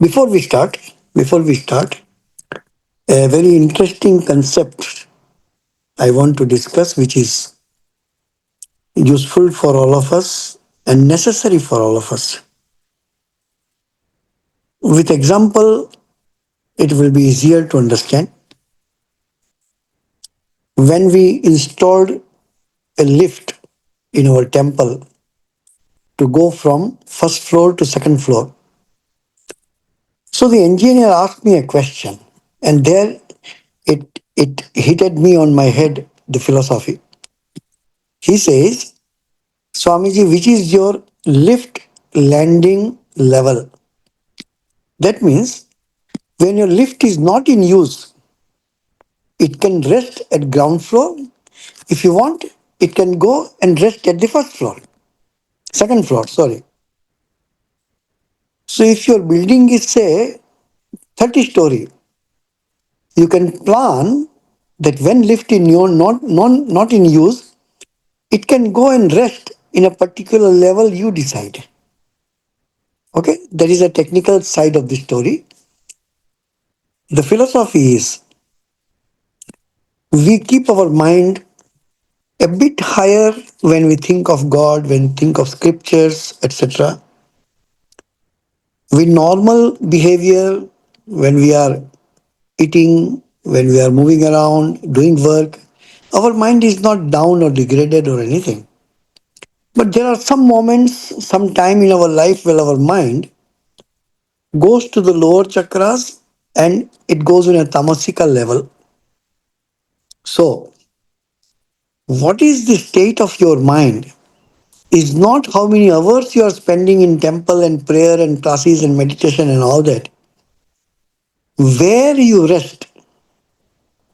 Before we start, before we start, a very interesting concept I want to discuss, which is useful for all of us and necessary for all of us. With example, it will be easier to understand. When we installed a lift in our temple to go from first floor to second floor, so the engineer asked me a question, and there it hit me on my head the philosophy. He says, Swamiji, which is your lift landing level? That means when your lift is not in use, it can rest at ground floor. If you want, it can go and rest at the first floor, second floor, sorry. So if your building is, say, 30-story, you can plan that when lift in your not in use, it can go and rest in a particular level you decide. Okay, that is a technical side of the story. The philosophy is we keep our mind a bit higher when we think of God, when we think of scriptures, etc. We normal behavior when we are eating, when we are moving around, doing work, our mind is not down or degraded or anything. But there are some moments, some time in our life where our mind goes to the lower chakras and it goes in a tamasika level. So, what is the state of your mind is not how many hours you are spending in temple and prayer and classes and meditation and all that. Where you rest,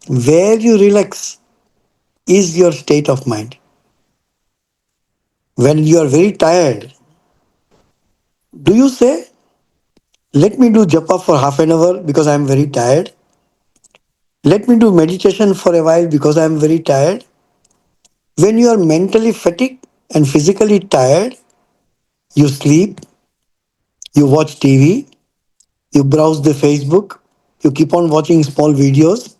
where you relax is your state of mind. When you are very tired, do you say, let me do japa for half an hour because I am very tired? Let me do meditation for a while because I am very tired? When you are mentally fatigued and physically tired, you sleep, you watch TV, you browse the Facebook, you keep on watching small videos.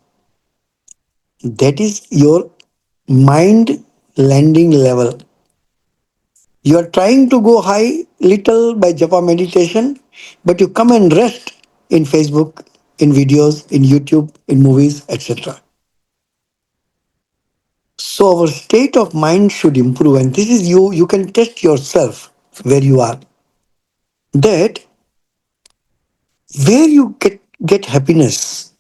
That is your mind landing level. You are trying to go high little by japa meditation, but you come and rest in Facebook, in videos, in YouTube, in movies, etc. So our state of mind should improve, and this is you can test yourself where you are. That where you get happiness,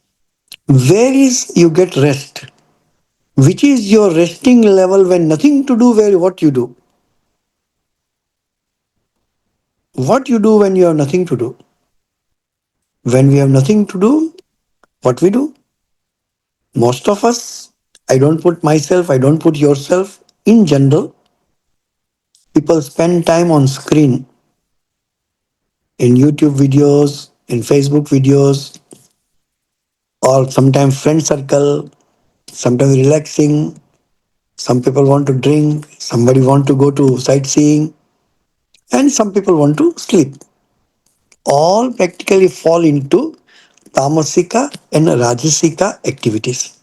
where is you get rest, which is your resting level when nothing to do, where what you do. What you do when you have nothing to do? When we have nothing to do, what we do? Most of us, I don't put myself, I don't put yourself, in general, people spend time on screen, in YouTube videos, in Facebook videos, or sometimes friend circle, sometimes relaxing. Some people want to drink, somebody want to go to sightseeing, and some people want to sleep. All practically fall into tamasika and rajasika activities.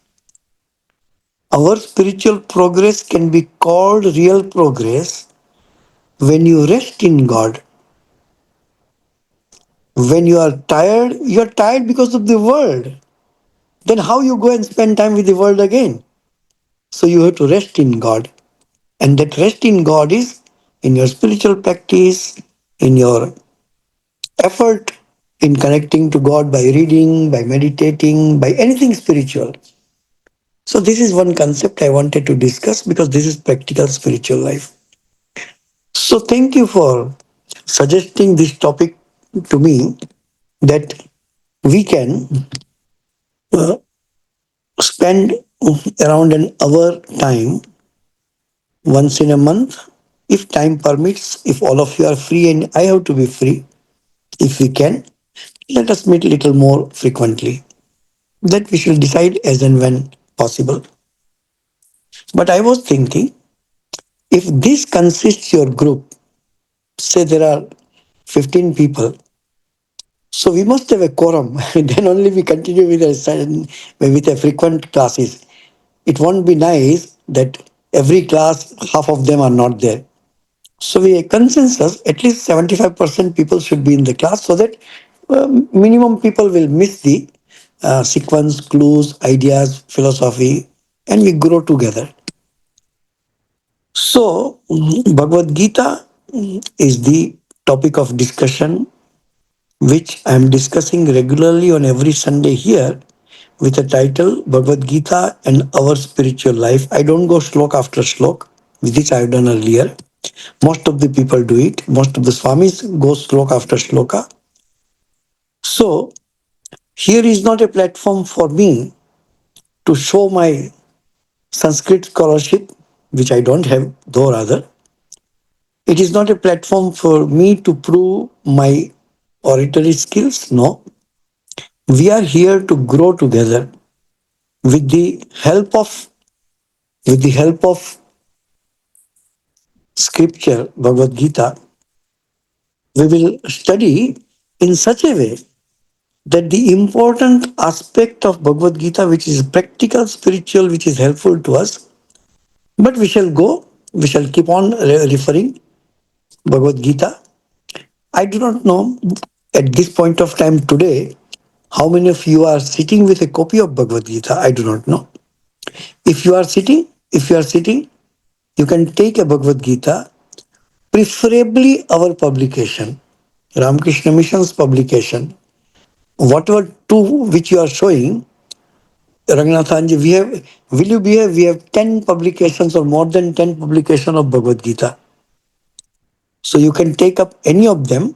Our spiritual progress can be called real progress when you rest in God. When you are tired because of the world. Then how you go and spend time with the world again? So you have to rest in God. And that rest in God is in your spiritual practice, in your effort in connecting to God by reading, by meditating, by anything spiritual. So this is one concept I wanted to discuss because this is practical spiritual life. So thank you for suggesting this topic to me, that we can uh, spend around an hour time once in a month, if time permits, if all of you are free and I have to be free, if we can, let us meet a little more frequently. That we shall decide as and when possible. But I was thinking, if this consists your group, say there are 15 people, So we must have a quorum. Then only we continue with with a frequent classes. It won't be nice that every class half of them are not there. So we consensus at least 75% people should be in the class so that minimum people will miss the sequence, clues, ideas, philosophy, and we grow together. So Bhagavad Gita is the topic of discussion which I am discussing regularly on every Sunday here with the title Bhagavad Gita and Our Spiritual Life. I don't go slok after slok, which I have done earlier. Most of the people do it. Most of the Swamis go slok after sloka. So here is not a platform for me to show my Sanskrit scholarship, which I don't have, though rather. It is not a platform for me to prove my oratory skills. No. We are here to grow together with the help of scripture, Bhagavad Gita. We will study in such a way that the important aspect of Bhagavad Gita, which is practical, spiritual, which is helpful to us, but we shall keep on referring Bhagavad Gita. I do not know at this point of time today how many of you are sitting with a copy of Bhagavad Gita. I do not know. If you are sitting, you can take a Bhagavad Gita, preferably our publication, Ramakrishna Mission's publication. Whatever two which you are showing, Ranganathanji, will you be we have 10 publications or more than 10 publications of Bhagavad Gita. So you can take up any of them.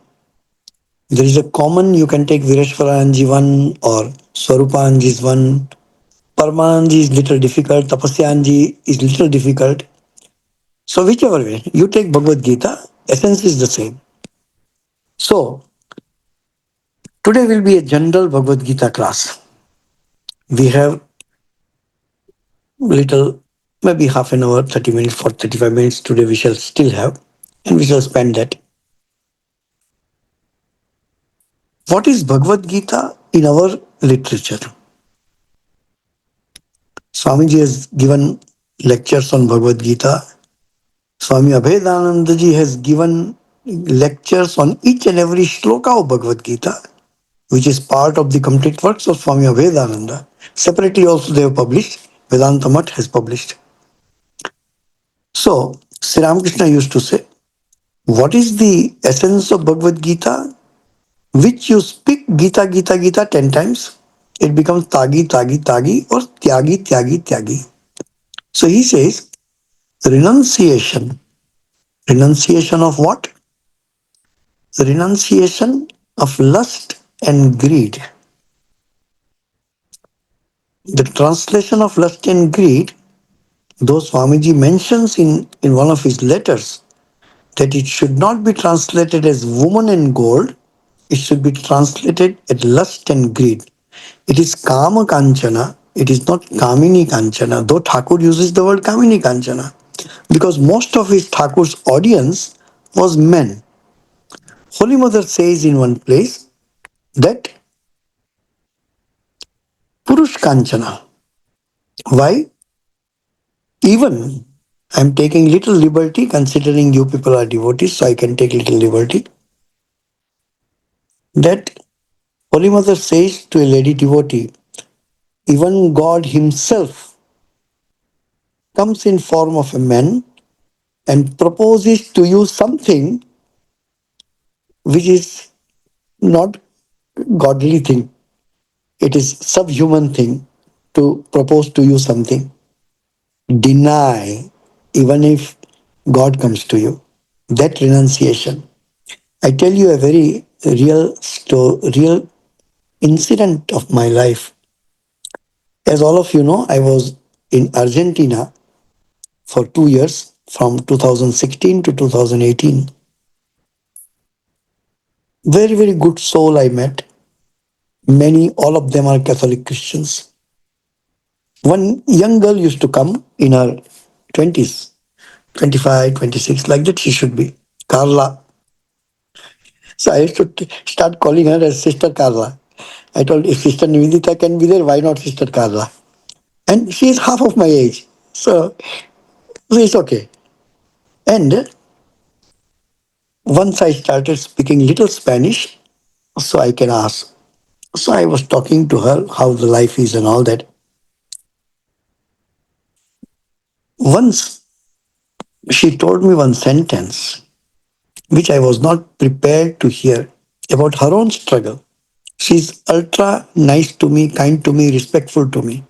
There is a common, you can take Vireshwaranji one or Swarupanji's one. Parmananji is little difficult, Tapasyanji is little difficult. So whichever way, you take Bhagavad Gita, essence is the same. So today will be a general Bhagavad Gita class. We have little, maybe half an hour, 30 minutes, for 35 minutes today we shall still have, and we shall spend that. What is Bhagavad Gita in our literature? Swamiji has given lectures on Bhagavad Gita. Swami Abhedananda ji has given lectures on each and every shloka of Bhagavad Gita, which is part of the complete works of Swami Abhedananda. Separately also they have published. Vedanta Math has published. So, Sri Ramakrishna used to say, what is the essence of Bhagavad Gita? Which you speak Gita, Gita, Gita 10 times, it becomes Tagi, Tagi, Tagi or Tyagi, Tyagi, Tyagi. So he says, renunciation. Renunciation of what? Renunciation of lust and greed. The translation of lust and greed, though Swamiji mentions in one of his letters that it should not be translated as woman and gold, it should be translated as lust and greed. It is Kama Kanchana, it is not Kamini Kanchana, though Thakur uses the word Kamini Kanchana, because most of his Thakur's audience was men. Holy Mother says in one place that Purush Kanchana. Why? Even I am taking little liberty considering you people are devotees, so I can take little liberty. That Holy Mother says to a lady devotee, even God Himself comes in form of a man and proposes to you something which is not godly thing. It is subhuman thing to propose to you something. Deny, even if God comes to you. That renunciation. I tell you a very real incident of my life. As all of you know, I was in Argentina for 2 years from 2016 to 2018. Very, very good soul I met. Many, all of them are Catholic Christians. One young girl used to come in her 20s, 25, 26, like that she should be. Carla. So I used to start calling her as Sister Carla. I told if Sister Nivedita can be there, why not Sister Carla? And she is half of my age. So it's okay. And once I started speaking little Spanish, so I can ask. So I was talking to her how the life is and all that. Once she told me one sentence which I was not prepared to hear about her own struggle. She's ultra nice to me, kind to me, respectful to me.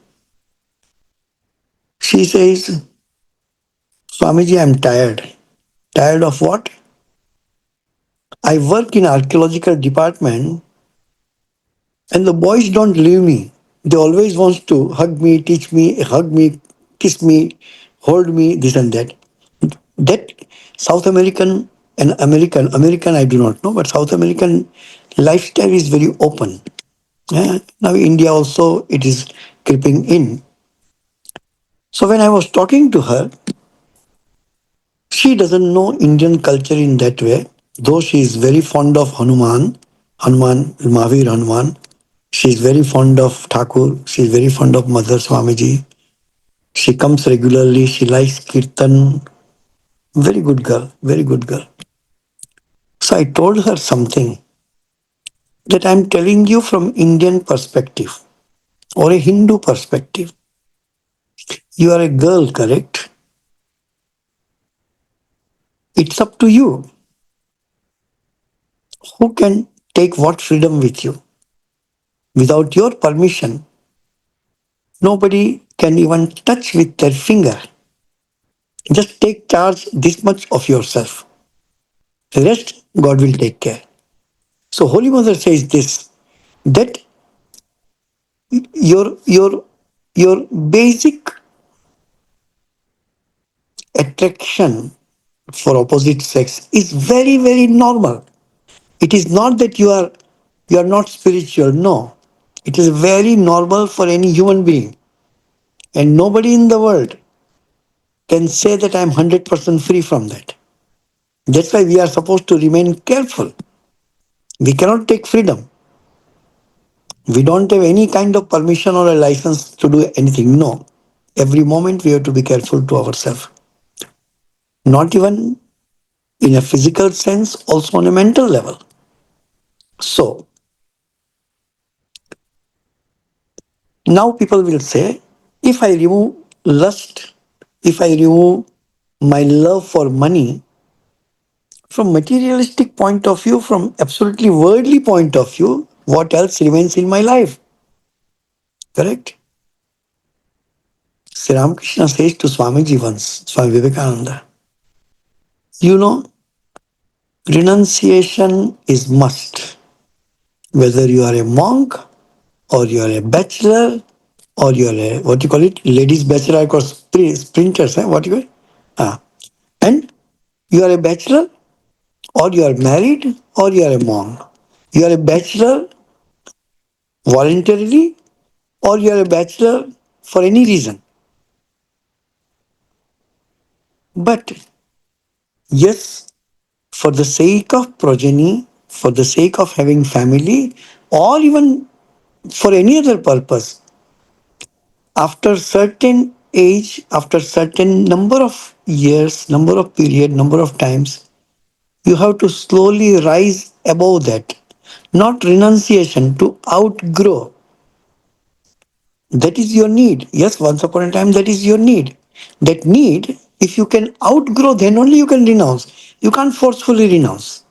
She says, Swamiji, I'm tired. Tired of what? I work in archaeological department and the boys don't leave me. They always want to hug me, kiss me, hold me, this and that. That South American and American I do not know, but South American lifestyle is very open. Now India also it is creeping in. So when I was talking to her, she doesn't know Indian culture in that way, though she is very fond of Mahavir Hanuman. She is very fond of Thakur. She is very fond of Mother Swamiji. She comes regularly. She likes Kirtan. Very good girl. Very good girl. So I told her something that I'm telling you from Indian perspective or a Hindu perspective. You are a girl, correct? It's up to you. Who can take what freedom with you? Without your permission, nobody can even touch with their finger. Just take charge this much of yourself. The rest, God will take care. So Holy Mother says this, that your your your basic attraction for opposite sex is very, very normal. It is not that you are not spiritual. No. It is very normal for any human being. And nobody in the world can say that I am 100% free from that. That's why we are supposed to remain careful. We cannot take freedom. We don't have any kind of permission or a license to do anything. No. Every moment we have to be careful to ourselves. Not even in a physical sense, also on a mental level. So, now people will say, if I remove lust, if I remove my love for money, from materialistic point of view, from absolutely worldly point of view, what else remains in my life? Correct? Sri Ramakrishna says to Swamiji once, Swami Vivekananda, you know, renunciation is must. Whether you are a monk or you are a bachelor or you are a, what you call it, ladies bachelor, of course, sprinters, what you call it? Ah. And you are a bachelor or you are married or you are a monk. You are a bachelor voluntarily or you are a bachelor for any reason. But yes, for the sake of progeny, for the sake of having family, or even for any other purpose, after certain age, after certain number of years, number of period, number of times, you have to slowly rise above that. Not renunciation, to outgrow. That is your need. Yes, once upon a time, that is your need. That need, if you can outgrow, then only you can renounce. You can't forcefully renounce.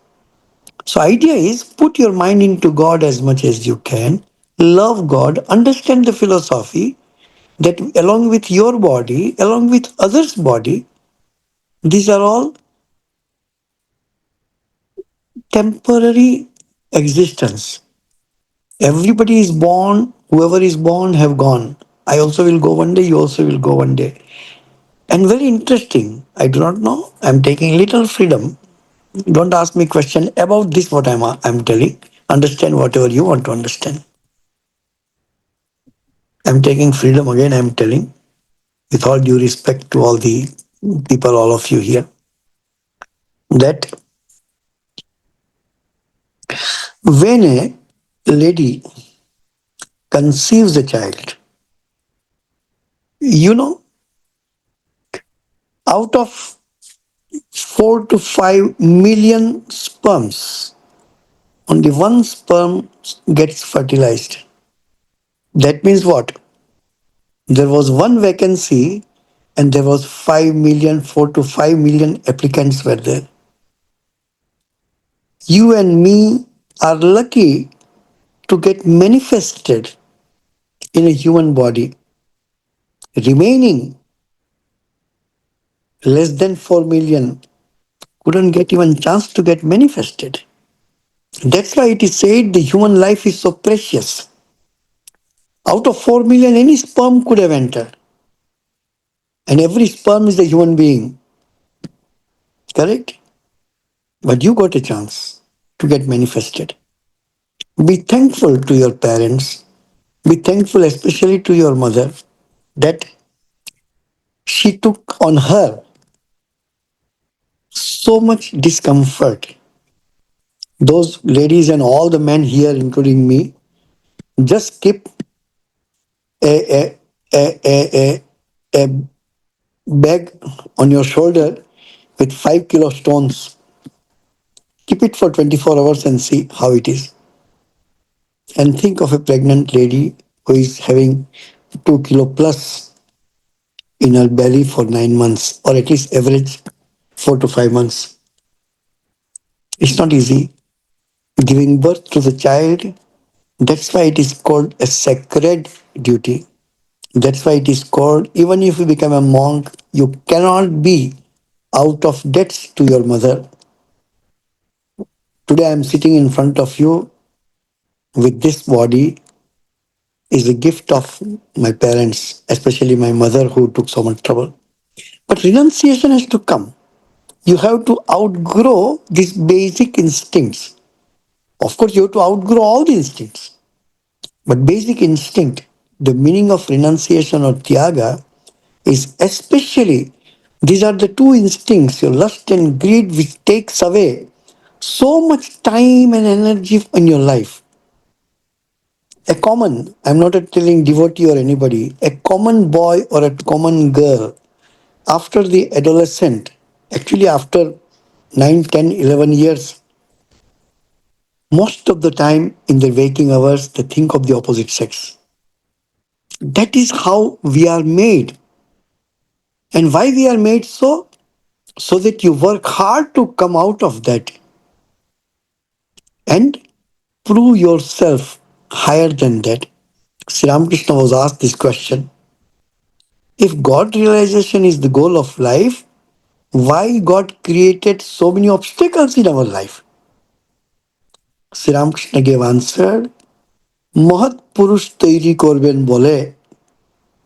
So idea is put your mind into God as much as you can. Love God, understand the philosophy that along with your body, along with others' body, these are all temporary existence. Everybody is born, whoever is born have gone. I also will go one day, you also will go one day. And very interesting, I do not know, I'm taking little freedom. Don't ask me question about this what I'm telling. Understand whatever you want to understand. I'm taking freedom again, I'm telling, with all due respect to all the people, all of you here, that When a lady conceives a child, you know, out of 4 to 5 million sperms, only one sperm gets fertilized. That means what? There was one vacancy and there was 5 million, 4 to 5 million applicants were there. You and me are lucky to get manifested in a human body. Remaining less than 4 million couldn't get even chance to get manifested. That's why it is said the human life is so precious. Out of 4 million, any sperm could have entered. And every sperm is a human being. Correct? But you got a chance to get manifested. Be thankful to your parents. Be thankful especially to your mother that she took on her so much discomfort. Those ladies and all the men here, including me, just keep a, a, a, a bag on your shoulder with 5 kilo stones. Keep it for 24 hours and see how it is. And think of a pregnant lady who is having 2 kilo plus in her belly for 9 months, or at least average 4 to 5 months. It's not easy. Giving birth to the child, that's why it is called a sacred duty. That's why it is called, even if you become a monk, you cannot be out of debts to your mother. Today I am sitting in front of you with this body is a gift of my parents, especially my mother who took so much trouble. But renunciation has to come. You have to outgrow these basic instincts. Of course, you have to outgrow all the instincts. But basic instinct, the meaning of renunciation or tyaga is especially these are the two instincts, your lust and greed, which takes away so much time and energy in your life. A common, I'm not telling devotee or anybody, a common boy or a common girl after the adolescent, actually after 9, 10, 11 years, most of the time in their waking hours, they think of the opposite sex. That is how we are made. And why we are made so? So that you work hard to come out of that and prove yourself higher than that. Sri Ramakrishna was asked this question. If God realization is the goal of life, why God created so many obstacles in our life? Sri Ramakrishna gave answer, Mahat Purush Tairi Korben Bole,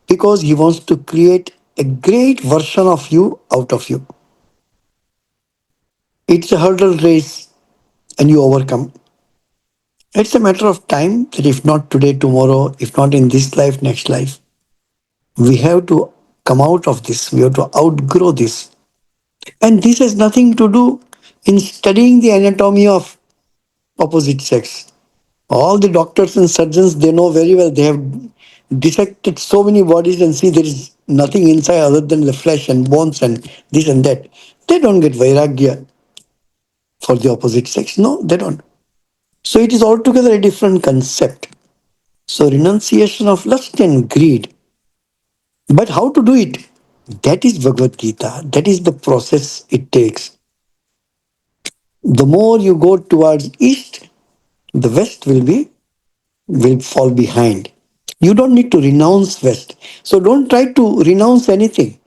because he wants to create a great version of you out of you. It's a hurdle race and you overcome. It's a matter of time that if not today, tomorrow, if not in this life, next life, we have to come out of this. We have to outgrow this. And this has nothing to do in studying the anatomy of opposite sex. All the doctors and surgeons, they know very well. They have dissected so many bodies and see there is nothing inside other than the flesh and bones and this and that. They don't get vairagya for the opposite sex. No, they don't. So it is altogether a different concept. So renunciation of lust and greed. But how to do it? That is Bhagavad Gita. That is the process it takes. The more you go towards east, the west will fall behind. You don't need to renounce west. So don't try to renounce anything.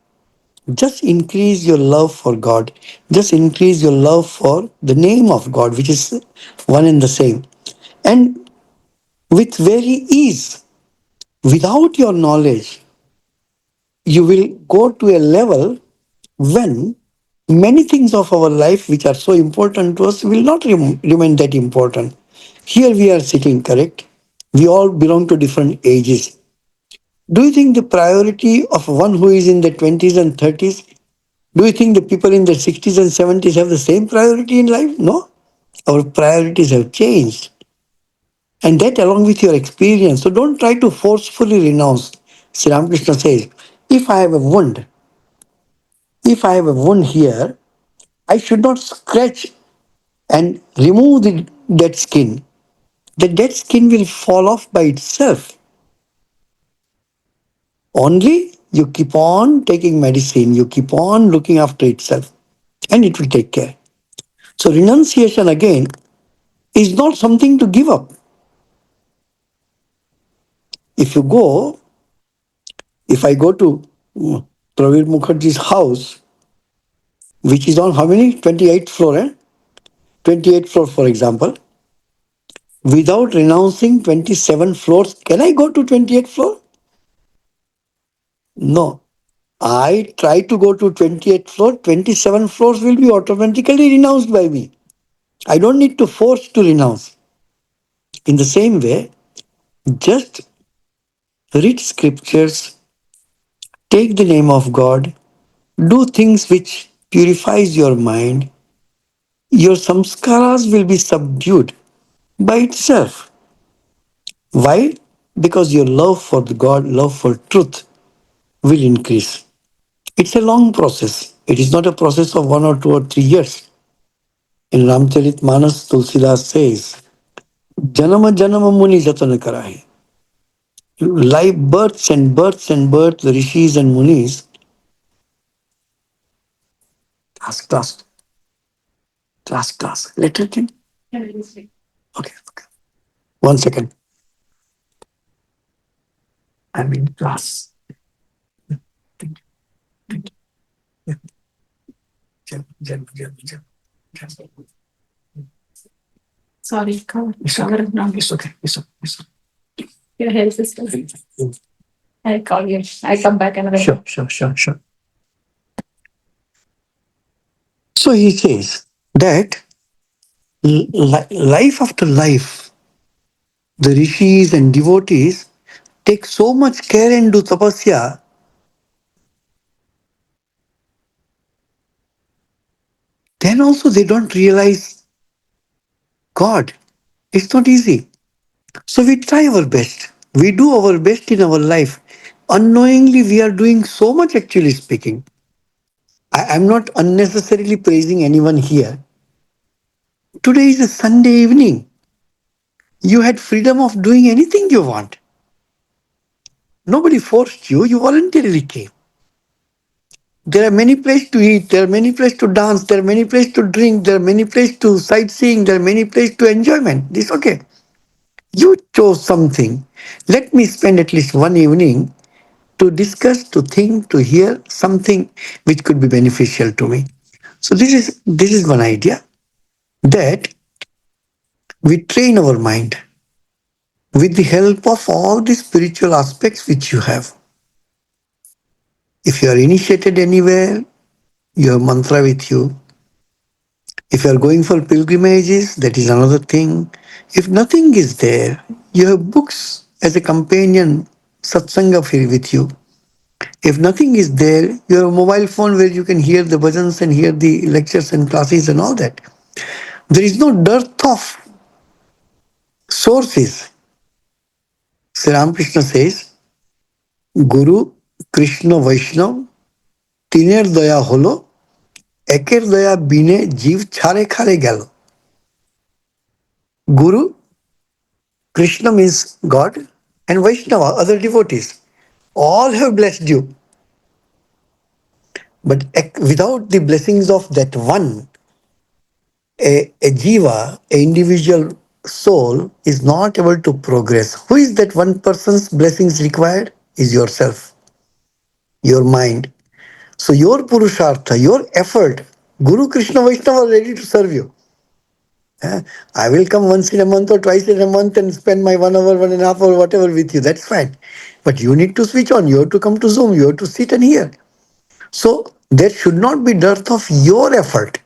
Just increase your love for God. Just increase your love for the name of God, which is one and the same. And with very ease, without your knowledge, you will go to a level when many things of our life which are so important to us will not remain that important. Here we are sitting, correct? We all belong to different ages. Do you think the priority of one who is in the 20s and 30s, do you think the people in the 60s and 70s have the same priority in life? No. Our priorities have changed. And that along with your experience. So don't try to forcefully renounce. Sri Ramakrishna says, if I have a wound, if I have a wound here, I should not scratch and remove the dead skin. The dead skin will fall off by itself. Only you keep on taking medicine, you keep on looking after itself, and it will take care. So renunciation again is not something to give up. If you go, if I go to Pravir Mukherjee's house, which is on how many? 28th floor, 28th floor, for example. Without renouncing 27 floors, can I go to 28th floor? No. I try to go to 28th floor, 27 floors will be automatically renounced by me. I don't need to force to renounce. In the same way, just read scriptures, take the name of God, do things which purifies your mind, your samskaras will be subdued by itself. Why? Because your love for the God, love for truth will increase. It's a long process. It is not a process of 1 or 2 or 3 years. In Ramcharit Manas, Tulsidas says, Janama Janama Muni Jatana Karahi. Life births and births and births, the rishis and munis. Class. Let it in. Okay. 1 second. I'm in class. Sorry, cover. It's Cover okay. it now. It's okay. It's okay. Your health is good. I'll call you. I'll come back another. Sure. So he says that life after life, the rishis and devotees take so much care and do tapasya, then also they don't realize God. It's not easy. So we try our best. We do our best in our life. Unknowingly, we are doing so much, actually speaking. I'm not unnecessarily praising anyone here. Today is a Sunday evening. You had freedom of doing anything you want. Nobody forced you, you voluntarily came. There are many places to eat, there are many places to dance, there are many places to drink, there are many places to sightseeing, there are many places to enjoyment. This okay. You chose something. Let me spend at least one evening to discuss, to think, to hear something which could be beneficial to me. So this is one idea, that we train our mind with the help of all the spiritual aspects which you have. If you are initiated anywhere, you have mantra with you. If you are going for pilgrimages, that is another thing. If nothing is there, you have books as a companion, satsanga with you. If nothing is there, you have a mobile phone where you can hear the bhajans and hear the lectures and classes and all that. There is no dearth of sources. Sri Ramakrishna says, Guru, Krishna, Vaishnav, তিনের দয়া হলো একের দয়া বিনে জীব ছাড়ে খারে গেল. Guru, Krishna means God, and Vaishnava, other devotees, all have blessed you. But without the blessings of that one, a jiva, a individual soul, is not able to progress. Who is that one person's blessings required? Is yourself, your mind. So your purushartha, your effort, Guru, Krishna, Vaishnava are ready to serve you. I will come once in a month or twice in a month and spend my 1 hour, 1.5 hour, whatever with you. That's fine. But you need to switch on. You have to come to Zoom. You have to sit and hear. So there should not be dearth of your effort.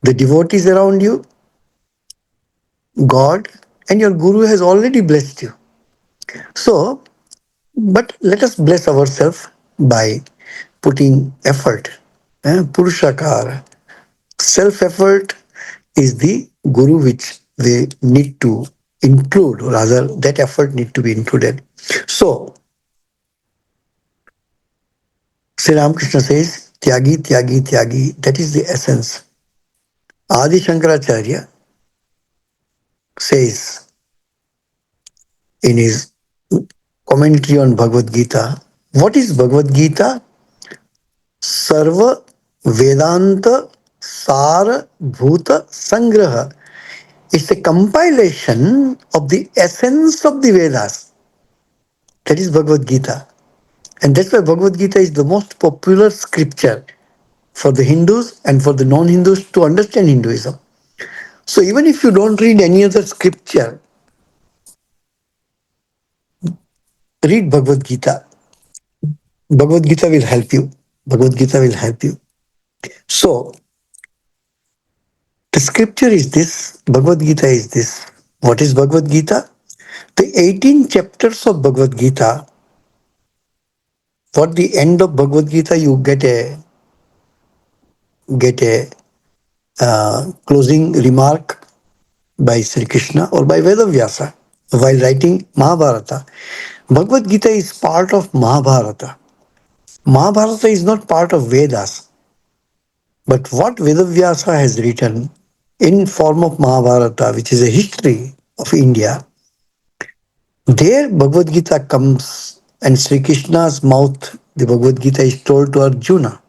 The devotees around you, God, and your Guru has already blessed you. So, but let us bless ourselves by putting effort. Purushakara. Self effort is the Guru which we need to include, rather, that effort need to be included. So, Sri Ramakrishna says, Tyagi, Tyagi, Tyagi, that is the essence. Adi Shankaracharya says in his commentary on Bhagavad Gita, what is Bhagavad Gita? Sarva Vedanta Sara Bhuta Sangraha. It's a compilation of the essence of the Vedas. That is Bhagavad Gita. And that's why Bhagavad Gita is the most popular scripture for the Hindus and for the non-Hindus to understand Hinduism. So even if you don't read any other scripture, read Bhagavad Gita. Bhagavad Gita will help you. Bhagavad Gita will help you. So the scripture is this, Bhagavad Gita is this. What is Bhagavad Gita? The 18 chapters of Bhagavad Gita, for the end of Bhagavad Gita, you get a closing remark by Sri Krishna or by Vedavyasa while writing Mahabharata. Bhagavad Gita is part of Mahabharata. Mahabharata is not part of Vedas, but what Vedavyasa has written in form of Mahabharata, which is a history of India, there Bhagavad Gita comes and Sri Krishna's mouth, the Bhagavad Gita is told to Arjuna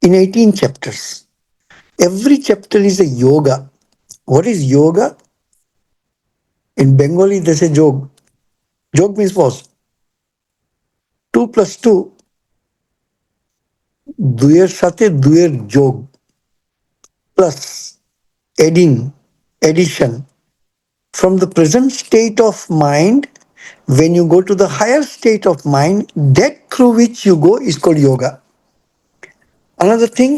in 18 chapters. Every chapter is a yoga. What is yoga? In Bengali, they say jog. Jog means what? 2 plus 2, দুইয়ের সাথে দুইয়ের যোগ, plus adding, addition. From the present state of mind, when you go to the higher state of mind, that through which you go is called yoga. Another thing,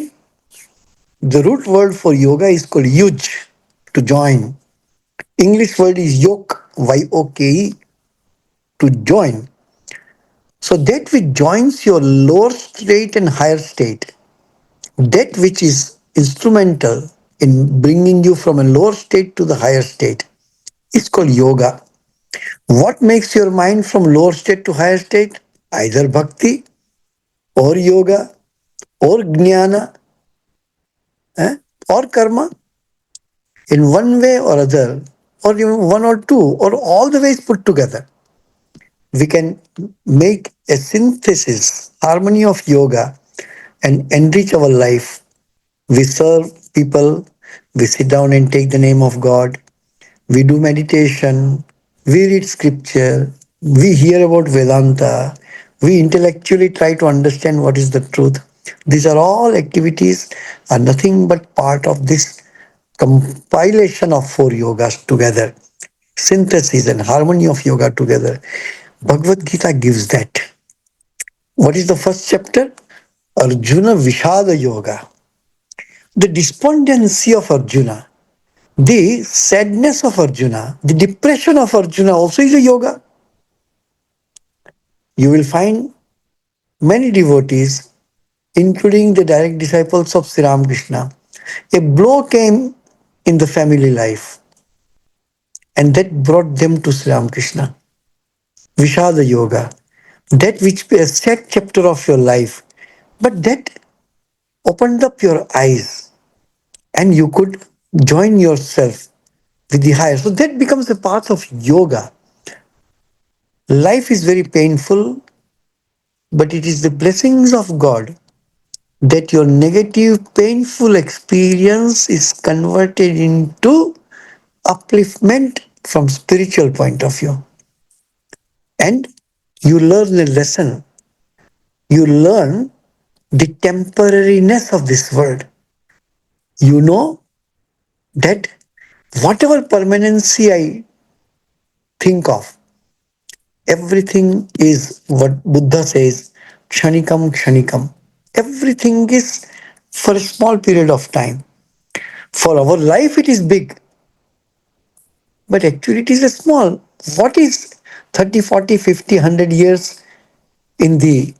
the root word for yoga is called yuj, to join. English word is yoke, Y-O-K-E, to join. So that which joins your lower state and higher state, that which is instrumental in bringing you from a lower state to the higher state, is called yoga. What makes your mind from lower state to higher state? Either bhakti or yoga or jnana, or karma, in one way or other, or even one or two, or all the ways put together. We can make a synthesis, harmony of yoga and enrich our life. We serve people, we sit down and take the name of God, we do meditation, we read scripture, we hear about Vedanta, we intellectually try to understand what is the truth. These are all activities, are nothing but part of this compilation of four yogas together, synthesis and harmony of yoga together. Bhagavad Gita gives that. What is the first chapter? Arjuna Vishada Yoga. The despondency of Arjuna, the sadness of Arjuna, the depression of Arjuna also is a yoga. You will find many devotees, including the direct disciples of Sri Ramakrishna. A blow came in the family life and that brought them to Sri Ramakrishna. Vishada Yoga, that which be a sad chapter of your life, but that opened up your eyes and you could join yourself with the higher. So that becomes a path of yoga. Life is very painful, but it is the blessings of God that your negative, painful experience is converted into upliftment from spiritual point of view. And you learn a lesson. You learn the temporariness of this world. You know that whatever permanency I think of, everything is what Buddha says, kshanikam kshanikam. Everything is for a small period of time. For our life, it is big, but actually, it is a small. What is 30, 40, 50, 100 years in the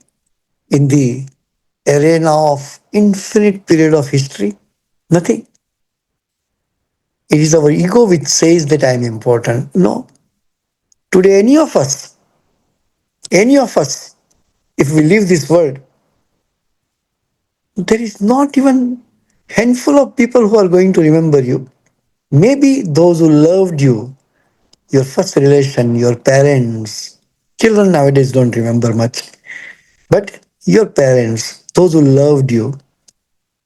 arena of infinite period of history? Nothing. It is our ego which says that I am important. No. Today, any of us, if we leave this world, there is not even handful of people who are going to remember you. Maybe those who loved you, your first relation, your parents. Children nowadays don't remember much. But your parents, those who loved you,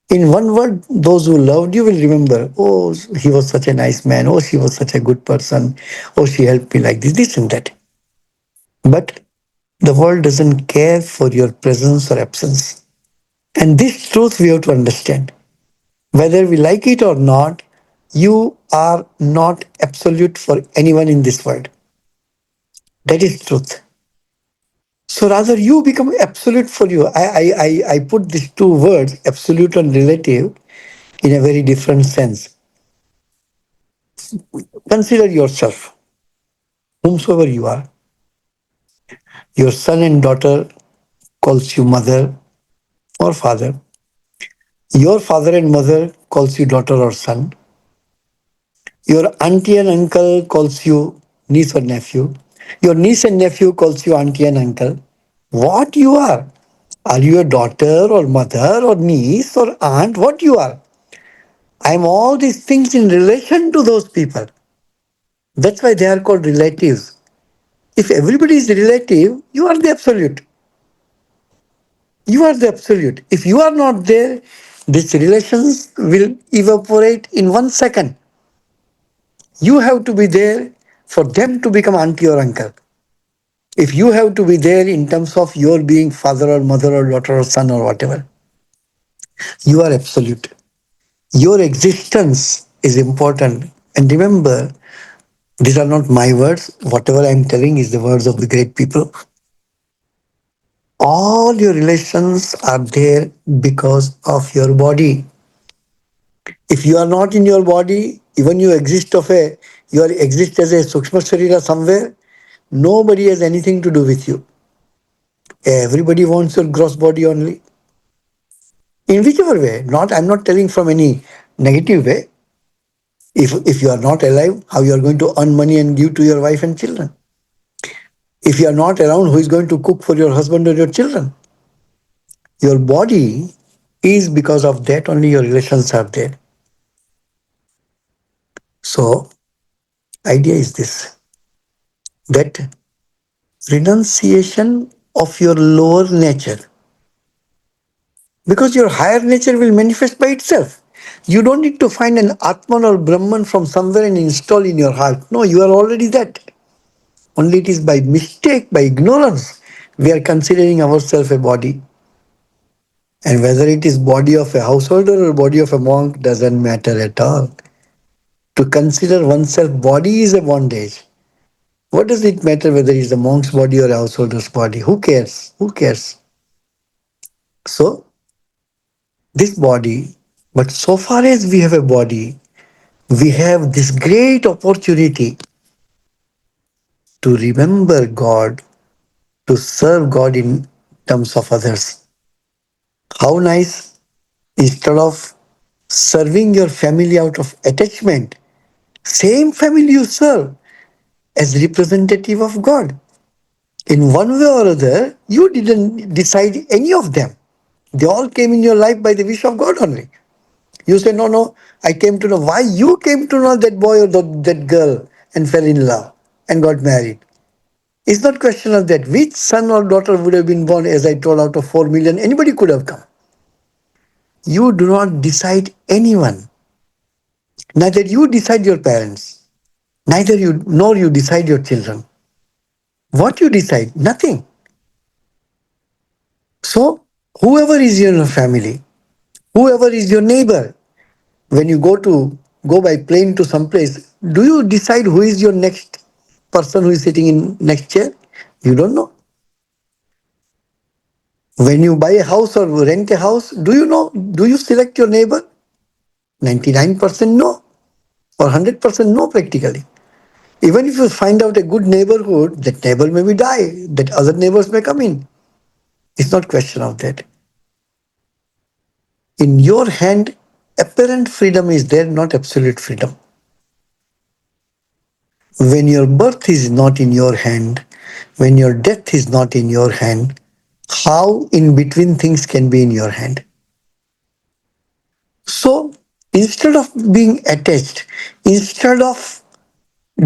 in one word, those who loved you will remember, oh, he was such a nice man. Oh, she was such a good person. Oh, she helped me like this and that. But the world doesn't care for your presence or absence. And this truth we have to understand. Whether we like it or not, you are not absolute for anyone in this world. That is truth. So rather you become absolute for you. I put these two words, absolute and relative, in a very different sense. Consider yourself, whomsoever you are. Your son and daughter calls you mother or father. Your father and mother calls you daughter or son. Your auntie and uncle calls you niece or nephew. Your niece and nephew calls you auntie and uncle. What you are? Are you a daughter or mother or niece or aunt? What you are? I am all these things in relation to those people. That's why they are called relatives. If everybody is relative, you are the absolute. You are the absolute. If you are not there, these relations will evaporate in 1 second. You have to be there for them to become auntie or uncle. If you have to be there in terms of your being father or mother or daughter or son or whatever, you are absolute. Your existence is important. And remember, these are not my words. Whatever I am telling is the words of the great people. All your relations are there because of your body. If you are not in your body, even you exist as a Sukshma Sharira somewhere, nobody has anything to do with you. Everybody wants your gross body only. In whichever way, not I'm not telling from any negative way. If you are not alive, how you are going to earn money and give to your wife and children? If you are not around, who is going to cook for your husband or your children? Your body is because of that only your relations are there. So idea is this, that renunciation of your lower nature, because your higher nature will manifest by itself. You don't need to find an Atman or Brahman from somewhere and install in your heart. No, you are already that. Only it is by mistake, by ignorance, we are considering ourselves a body. And whether it is body of a householder or body of a monk doesn't matter at all. To consider oneself body is a bondage. What does it matter whether it's a monk's body or a householder's body? Who cares? Who cares? So, this body, but so far as we have a body, we have this great opportunity to remember God, to serve God in terms of others. How nice, instead of serving your family out of attachment, same family you serve as representative of God. In one way or other, you didn't decide any of them. They all came in your life by the wish of God only. You say, no, no, I came to know. Why you came to know that boy or that girl and fell in love and got married? It's not question of that. Which son or daughter would have been born, as I told, out of 4 million? Anybody could have come. You do not decide anyone. Neither you decide your parents, neither you nor you decide your children. What you decide? Nothing. So, whoever is in your family, whoever is your neighbor, when you go by plane to some place, do you decide who is your next person who is sitting in next chair? You don't know. When you buy a house or rent a house, do you know? Do you select your neighbor? 99% no, or 100% no practically. Even if you find out a good neighborhood, that neighbor may be die, that other neighbors may come in. It's not question of that. In your hand, apparent freedom is there, not absolute freedom. When your birth is not in your hand, when your death is not in your hand, how in between things can be in your hand? So instead of being attached, instead of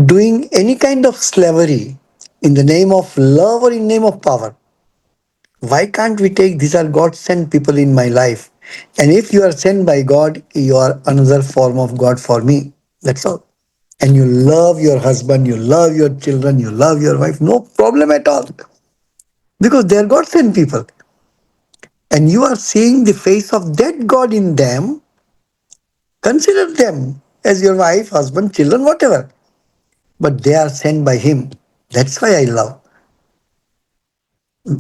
doing any kind of slavery in the name of love or in name of power, why can't we take these are God sent people in my life? And if you are sent by God, you are another form of God for me. That's all. And you love your husband, you love your children, you love your wife, no problem at all. Because they are God sent people. And you are seeing the face of that God in them, consider them as your wife, husband, children, whatever. But they are sent by Him. That's why I love.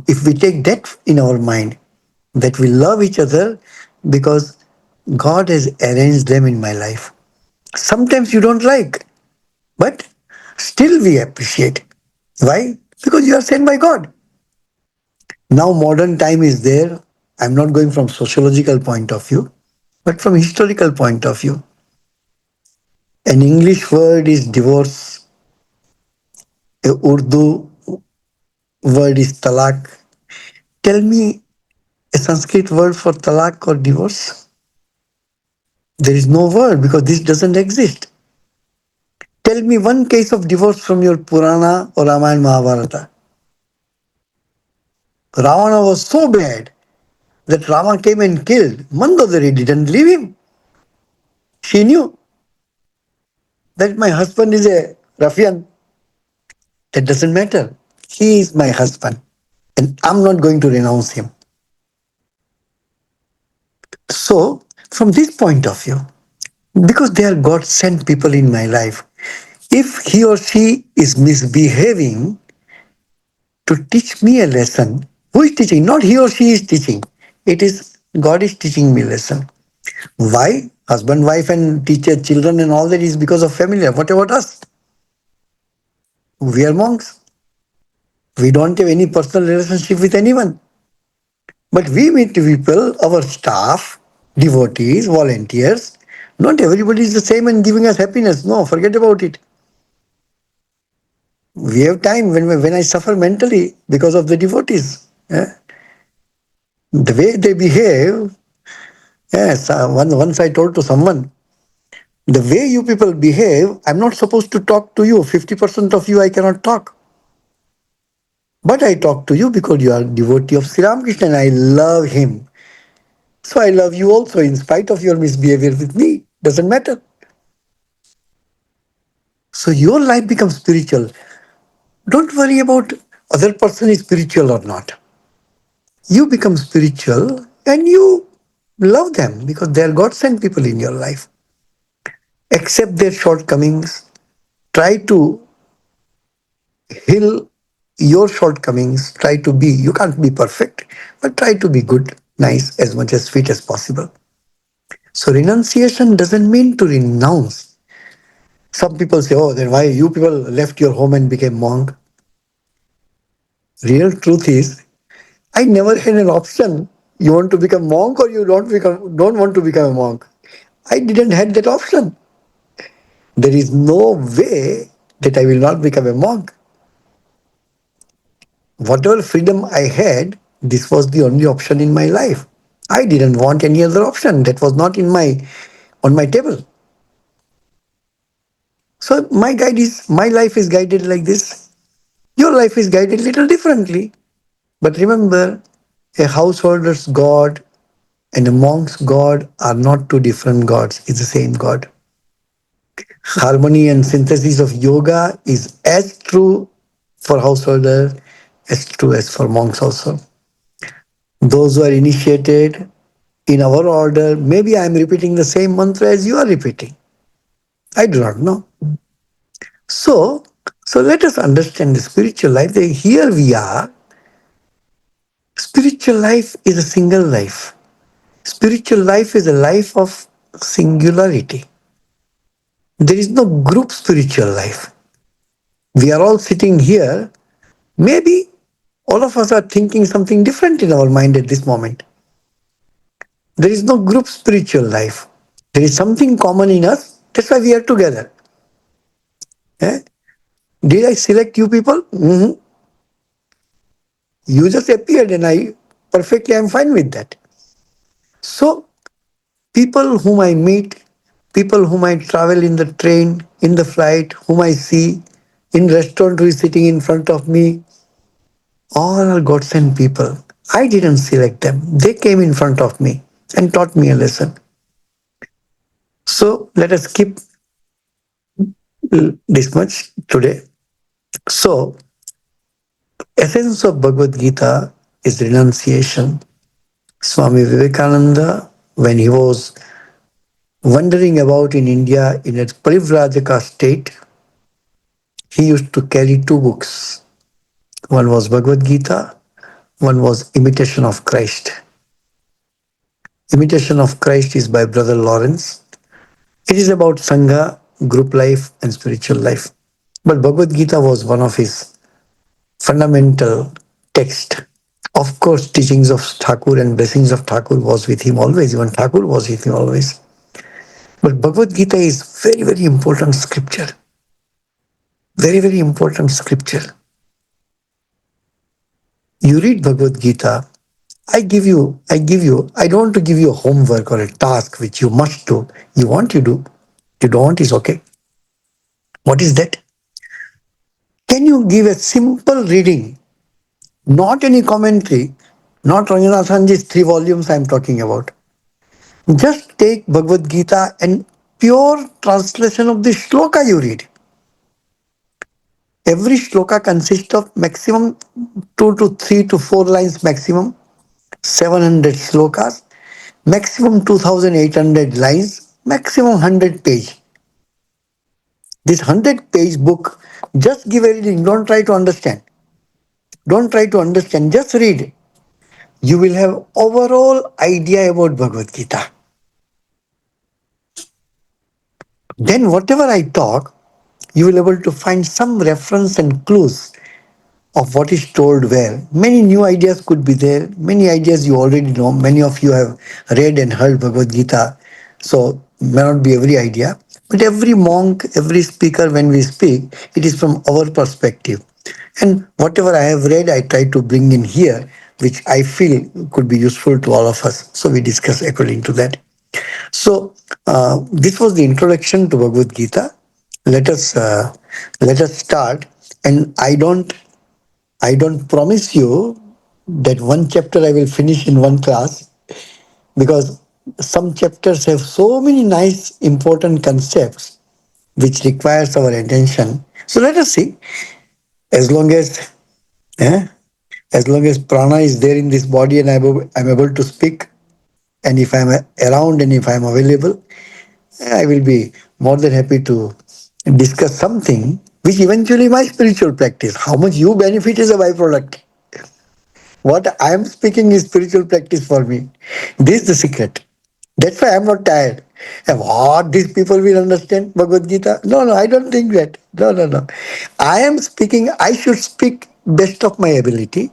If we take that in our mind, that we love each other because God has arranged them in my life. Sometimes you don't like, but still we appreciate. Why? Because you are sent by God. Now modern time is there. I'm not going from sociological point of view, but from historical point of view. An English word is divorce, a Urdu word is talak. Tell me a Sanskrit word for talak or divorce. There is no word because this doesn't exist. Tell me one case of divorce from your Purana or Ramayana Mahabharata. Ravana was so bad that Rama came and killed. Mandodari didn't leave him. She knew that my husband is a ruffian. That doesn't matter. He is my husband and I'm not going to renounce him. So, from this point of view, because they are God sent people in my life, if he or she is misbehaving to teach me a lesson, who is teaching? Not he or she is teaching. It is God is teaching me a lesson. Why? Husband, wife, and teacher, children, and all that is because of family. What about us? We are monks. We don't have any personal relationship with anyone. But we meet people, our staff, devotees, volunteers. Not everybody is the same and giving us happiness. No, forget about it. We have time when I suffer mentally because of the devotees. The way they behave, yes, once I told to someone, the way you people behave, I'm not supposed to talk to you. 50% of you I cannot talk. But I talk to you because you are devotee of Sri Ramakrishna and I love him. So I love you also in spite of your misbehavior with me. Doesn't matter. So your life becomes spiritual. Don't worry about other person is spiritual or not. You become spiritual and you love them because they are God sent people in your life. Accept their shortcomings. Try to heal your shortcomings. Try to be, you can't be perfect, but try to be good, nice, as much as sweet as possible. So renunciation doesn't mean to renounce. Some people say, oh, then why you people left your home and became monk? Real truth is, I never had an option. You want to become monk or you don't want to become a monk. I didn't had that option. There is no way that I will not become a monk. Whatever freedom I had, this was the only option in my life. I didn't want any other option. That was not in my on my table. So my life is guided like this. Your life is guided little differently. But remember, a householder's God and a monk's God are not two different gods. It's the same God. Harmony and synthesis of yoga is as true for householder as true as for monks also. Those who are initiated in our order, maybe I am repeating the same mantra as you are repeating. I do not know. So, so let us understand the spiritual life. Here we are. Spiritual life is a single life. Spiritual life is a life of singularity. There is no group spiritual life. We are all sitting here. Maybe all of us are thinking something different in our mind at this moment. There is no group spiritual life. There is something common in us. That's why we are together. Eh? Did I select you people? You just appeared and I'm fine with that. So people whom I meet, people whom I travel in the train, in the flight, whom I see in restaurant who is sitting in front of me, all are God sent people. I didn't select them. They came in front of me and taught me a lesson. So let us skip this much today. So essence of Bhagavad Gita is renunciation. Swami Vivekananda, when he was wandering about in India in a Parivrajaka state, he used to carry two books. One was Bhagavad Gita, one was Imitation of Christ. Imitation of Christ is by Brother Lawrence. It is about Sangha, group life, and spiritual life. But Bhagavad Gita was one of his fundamental text. Of course, teachings of Thakur and blessings of Thakur was with him always. Even Thakur was with him always. But Bhagavad Gita is very, very important scripture. Very, very important scripture. You read Bhagavad Gita, I don't want to give you a homework or a task which you must do. You want, you do. You don't want is okay. What is that? Can you give a simple reading, not any commentary, not Ranganathanji's 3 volumes I'm talking about. Just take Bhagavad Gita and pure translation of the shloka you read. Every shloka consists of maximum 2 to 3 to 4 lines maximum, 700 slokas, maximum 2800 lines, maximum 100 page. This 100-page book, just give a reading, don't try to understand. Don't try to understand, just read. You will have overall idea about Bhagavad Gita. Then whatever I talk, you will be able to find some reference and clues of what is told where. Many new ideas could be there. Many ideas you already know. Many of you have read and heard Bhagavad Gita. So may not be every idea. But every monk, every speaker, when we speak, it is from our perspective. And whatever I have read, I try to bring in here, which I feel could be useful to all of us. So we discuss according to that. So this was the introduction to Bhagavad Gita. Let us let us start. And I don't promise you that one chapter I will finish in one class, because some chapters have so many nice important concepts which requires our attention. So let us see. As long as eh, as long as prana is there in this body and I'm able to speak, and if I'm around and if I'm available, I will be more than happy to discuss something which eventually my spiritual practice. How much you benefit is a byproduct. What I am speaking is spiritual practice for me. This is the secret. That's why I'm not tired. And what these people will understand Bhagavad Gita? No, no, I don't think that. No, no, no. I am speaking, I should speak best of my ability.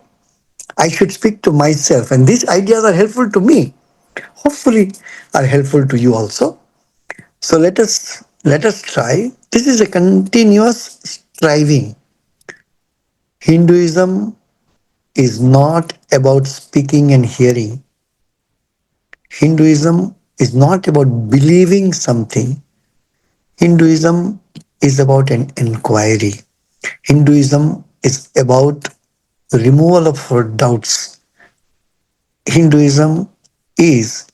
I should speak to myself. And these ideas are helpful to me. Hopefully are helpful to you also. So let us try. This is a continuous striving. Hinduism is not about speaking and hearing. Hinduism is not about believing something. Hinduism is about an inquiry. Hinduism is about removal of our doubts. Hinduism is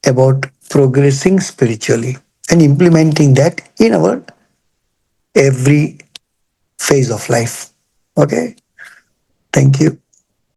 about progressing spiritually and implementing that in our every phase of life. Okay? Thank you.